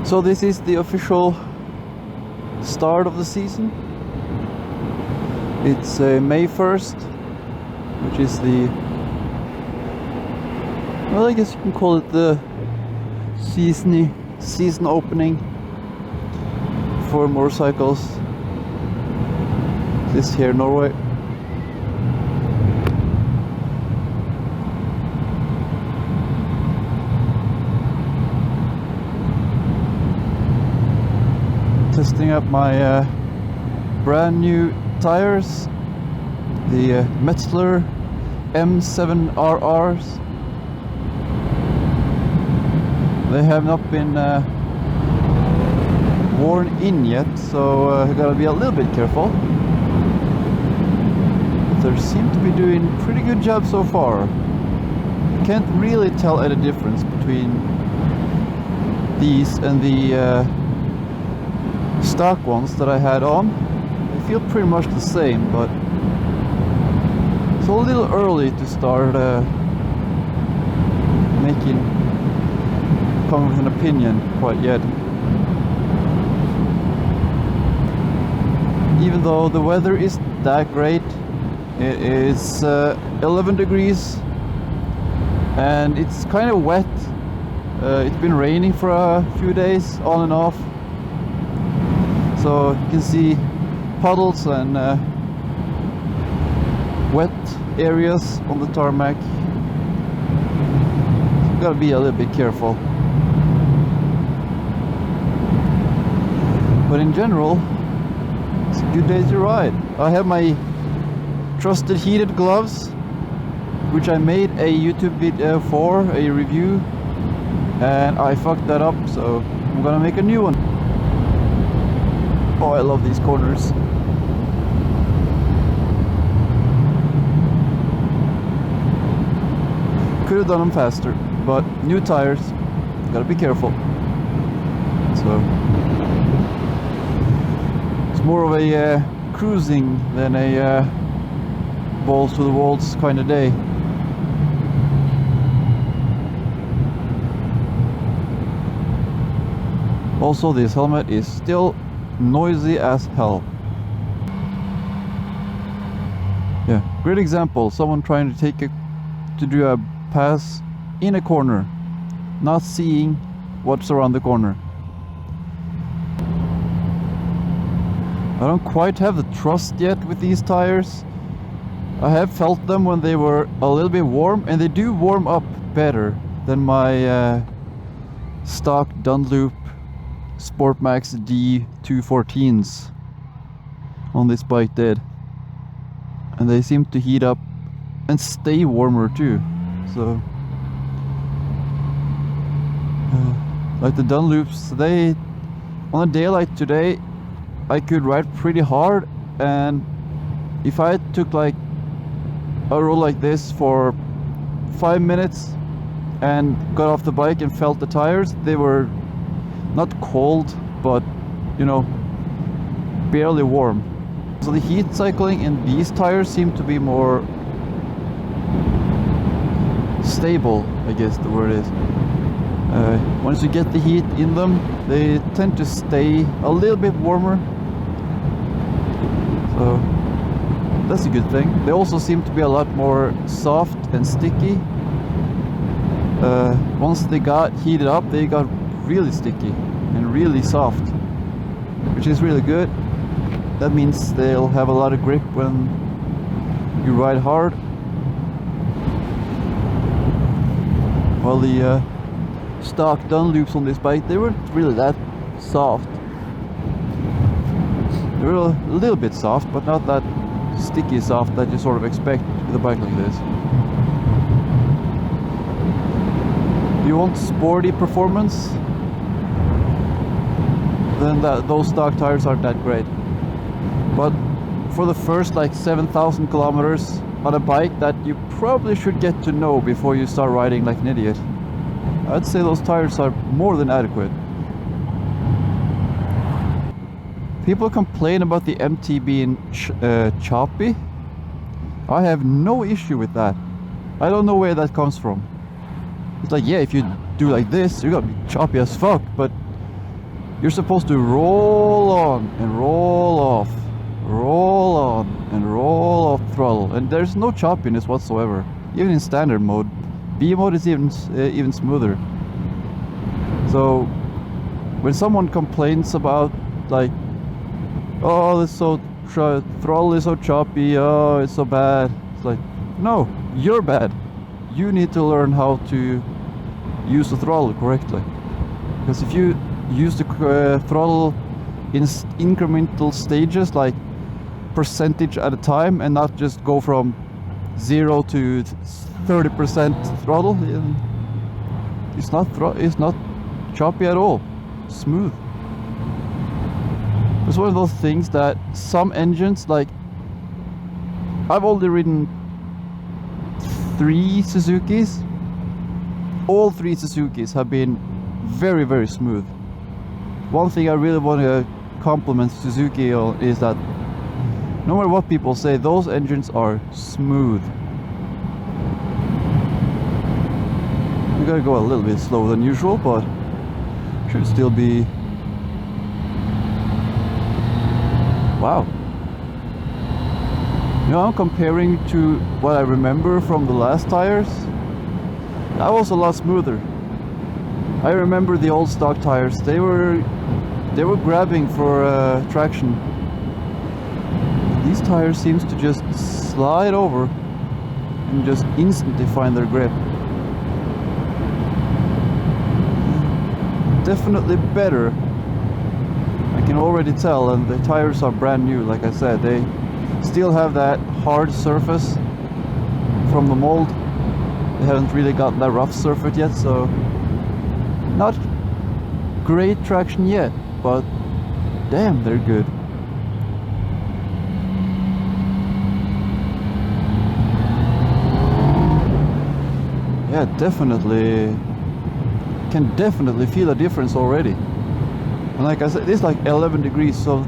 So this is the official start of the season. It's May 1st, which is the, well, I guess you can call it the season opening for motorcycles this here in Norway. Testing up my brand new tires, the Metzeler M7RRs. They have not been worn in yet, so I gotta be a little bit careful. But they seem to be doing a pretty good job so far. Can't really tell any difference between these and the stock ones that I had on. They feel pretty much the same, but it's a little early to start coming with an opinion quite yet. Even though the weather isn't that great, it is 11 degrees and it's kind of wet. It's been raining for a few days on and off, so you can see puddles and wet areas on the tarmac. So gotta be a little bit careful. But in general, it's a good day to ride. I have my trusted heated gloves, which I made a YouTube video for, a review, and I fucked that up, so I'm gonna make a new one. Oh, I love these corners. Could have done them faster, but new tires, gotta be careful. So it's more of a cruising than a balls to the walls kind of day. Also, this helmet is still noisy as hell. Yeah, great example. Someone trying to do a pass in a corner, not seeing what's around the corner. I don't quite have the trust yet with these tires. I have felt them when they were a little bit warm, and they do warm up better than my stock Dunlop Sportmax D214s on this bike did, and they seem to heat up and stay warmer too. So like the Dunlops, they, on a day like today, I could ride pretty hard, and if I took like a roll like this for 5 minutes and got off the bike and felt the tires, they were not cold, but you know, barely warm. So the heat cycling in these tires seem to be more stable, I guess the word is. Once you get the heat in them, they tend to stay a little bit warmer, so that's a good thing. They also seem to be a lot more soft and sticky. Once they got heated up, they got really sticky and really soft, which is really good. That means they'll have a lot of grip when you ride hard. While the stock Dunlops on this bike, they weren't really that soft. They were a little bit soft, but not that sticky soft that you sort of expect with a bike like this. You want sporty performance, then those stock tires aren't that great. But for the first like 7,000 kilometers on a bike that you probably should get to know before you start riding like an idiot, I'd say those tires are more than adequate. People complain about the MT being choppy. I have no issue with that. I don't know where that comes from. It's like, yeah, if you do like this, you're gonna be choppy as fuck, but You're supposed to roll on and roll off, roll on and roll off throttle, and there's no choppiness whatsoever, even in standard mode. B mode is even smoother. So when someone complains about like, oh, this throttle is so choppy, oh, it's so bad, it's like, no, you're bad. You need to learn how to use the throttle correctly, because if you use the throttle in incremental stages, like percentage at a time, and not just go from 0 to 30% throttle, it's not choppy at all. Smooth. It's one of those things that some engines, like, I've only ridden 3 Suzukis. All 3 Suzukis have been very, very smooth. One thing I really want to compliment Suzuki on is that no matter what people say, those engines are smooth. We gotta go a little bit slower than usual, but should still be. Wow. You know, I'm comparing to what I remember from the last tires. That was a lot smoother. I remember the old stock tires. They were grabbing for traction. These tires seems to just slide over and just instantly find their grip. Definitely better. I can already tell, and the tires are brand new. Like I said, they still have that hard surface from the mold. They haven't really gotten that rough surface yet, so not great traction yet, but damn, they're good. Yeah, definitely can definitely feel a difference already. And like I said, it's like 11 degrees, so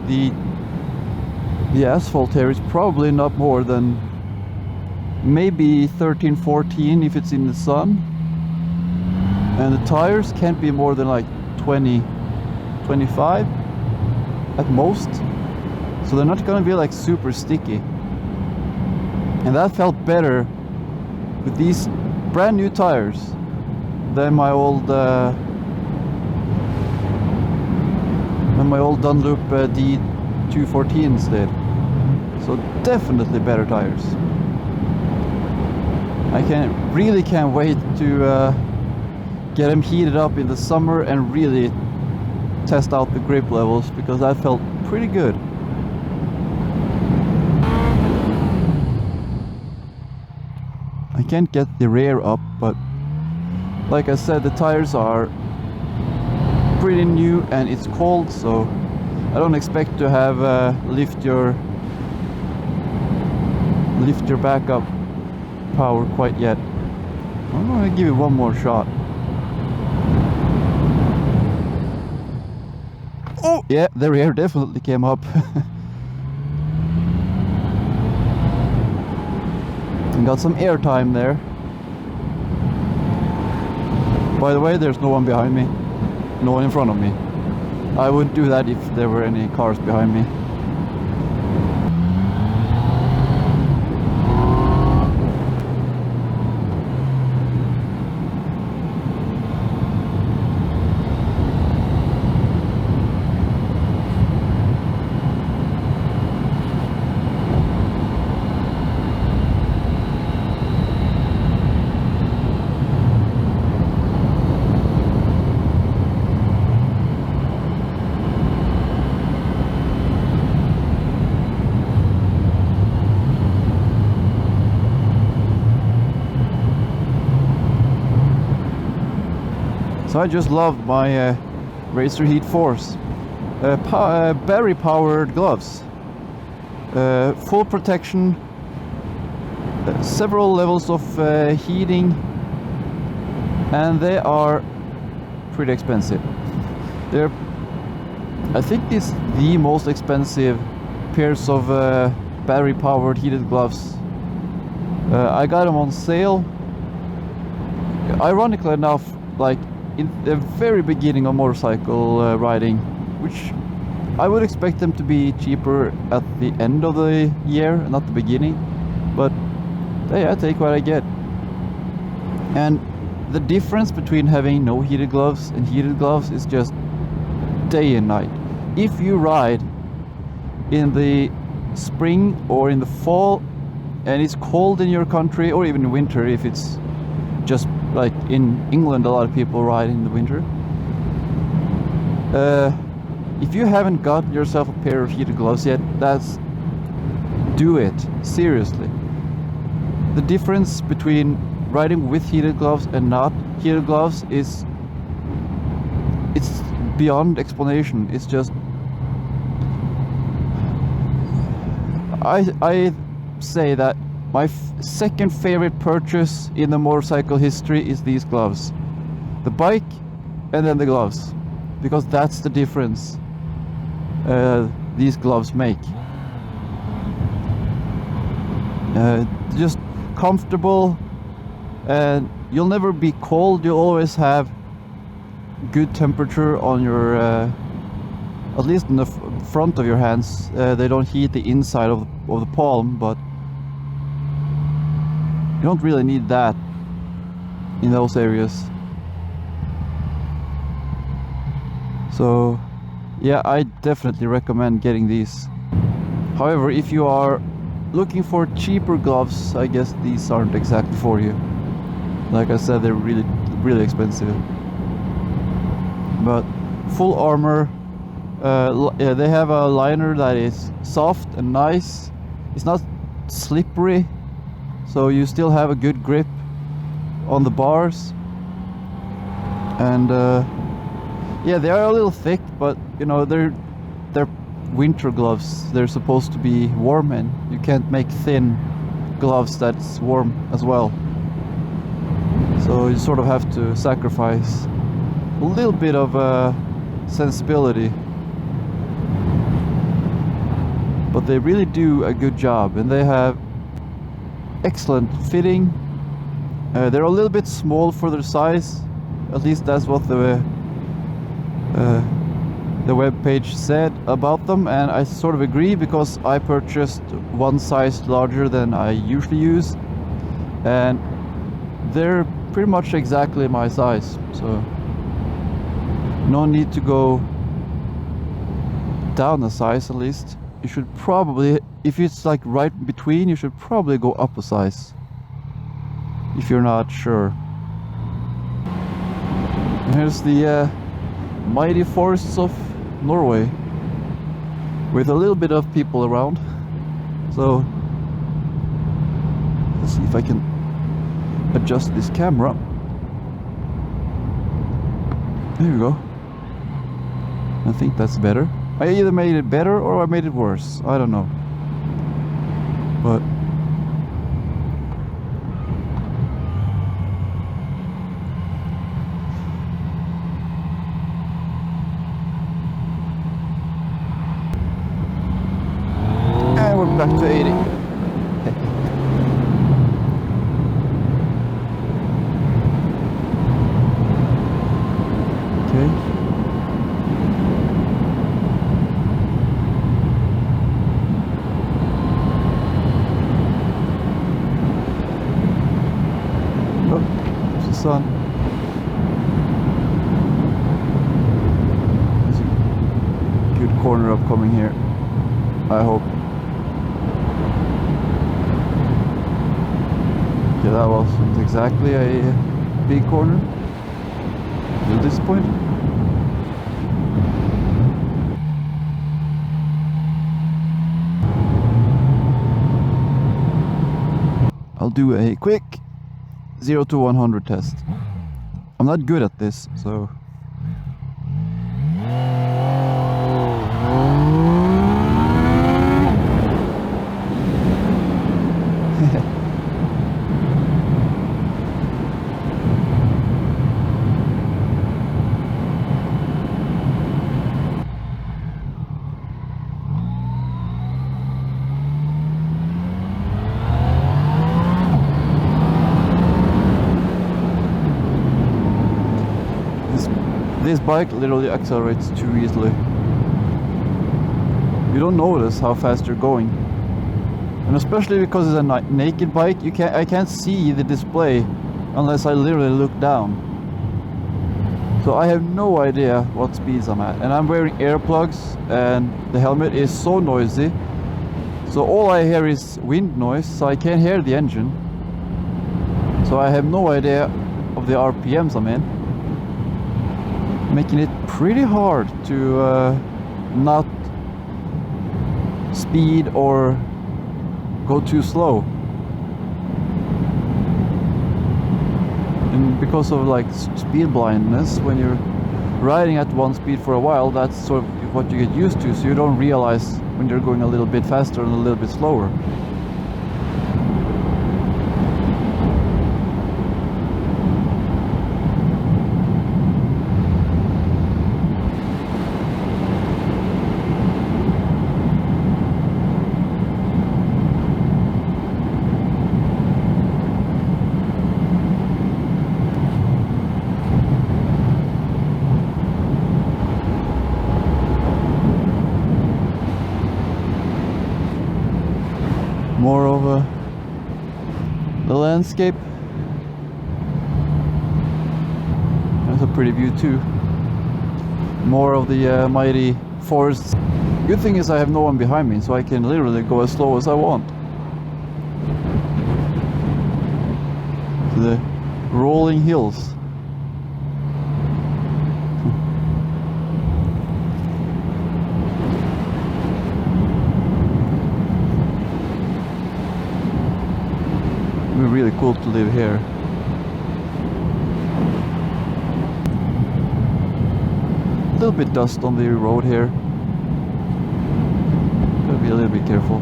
the asphalt here is probably not more than maybe 13, 14 if it's in the sun. And the tires can't be more than like 20, 25 at most. So they're not gonna be like super sticky. And that felt better with these brand new tires than my old Dunlop D214s did. So definitely better tires. I really can't wait to get them heated up in the summer and really test out the grip levels, because that felt pretty good. I can't get the rear up, but like I said, the tires are pretty new and it's cold, so I don't expect to have lift your backup power quite yet. I'm gonna give it one more shot. Oh yeah, the rear definitely came up. And got some air time there. By the way, there's no one behind me, no one in front of me. I wouldn't do that if there were any cars behind me. So I just love my Racer Heat Force battery powered gloves, full protection, several levels of heating, and they are pretty expensive. I think it's the most expensive pairs of battery powered heated gloves. I got them on sale, ironically enough, like in the very beginning of motorcycle riding, which I would expect them to be cheaper at the end of the year, not the beginning. But hey, I take what I get. And the difference between having no heated gloves and heated gloves is just day and night. If you ride in the spring or in the fall and it's cold in your country, or even in winter, if it's just like in England, a lot of people ride in the winter. If you haven't got yourself a pair of heated gloves yet, do it, seriously. The difference between riding with heated gloves and not heated gloves it's beyond explanation. It's just, I say that my second favorite purchase in the motorcycle history is these gloves. The bike and then the gloves, because that's the difference these gloves make. Just comfortable, and you'll never be cold. You'll always have good temperature on your at least in the front of your hands. They don't heat the inside of the palm, but you don't really need that in those areas. So yeah, I definitely recommend getting these. However, if you are looking for cheaper gloves, I guess these aren't exactly for you. Like I said, they're really expensive. But full armor, they have a liner that is soft and nice. It's not slippery, so you still have a good grip on the bars. And yeah, they are a little thick, but you know, they're winter gloves. They're supposed to be warm, and you can't make thin gloves that's warm as well. So you sort of have to sacrifice a little bit of sensibility. But they really do a good job, and they have excellent fitting. They're a little bit small for their size. At least that's what the web page said about them, and I sort of agree, because I purchased one size larger than I usually use, and they're pretty much exactly my size, so no need to go down a size. At least you should probably, if it's like right between, you should probably go up a size if you're not sure. And here's the mighty forests of Norway, with a little bit of people around. So let's see if I can adjust this camera. There you go. I think that's better. I either made it better or I made it worse. I don't know. But and we're back to 80. Okay. Sun. There's a good corner upcoming here, I hope. Okay, that wasn't exactly a big corner. A little disappointed. I'll do a quick 0 to 100 test. I'm not good at this, so This bike literally accelerates too easily. You don't notice how fast you're going. And especially because it's a naked bike, I can't see the display unless I literally look down. So I have no idea what speeds I'm at. And I'm wearing earplugs and the helmet is so noisy. So all I hear is wind noise, so I can't hear the engine. So I have no idea of the RPMs I'm in. Making it pretty hard to not speed or go too slow. And because of like speed blindness, when you're riding at one speed for a while, that's sort of what you get used to, so you don't realize when you're going a little bit faster and a little bit slower. More of the landscape. That's a pretty view too. More of the mighty forests. Good thing is I have no one behind me, so I can literally go as slow as I want. To the rolling hills. It would be really cool to live here. A little bit dust on the road here. Gotta be a little bit careful.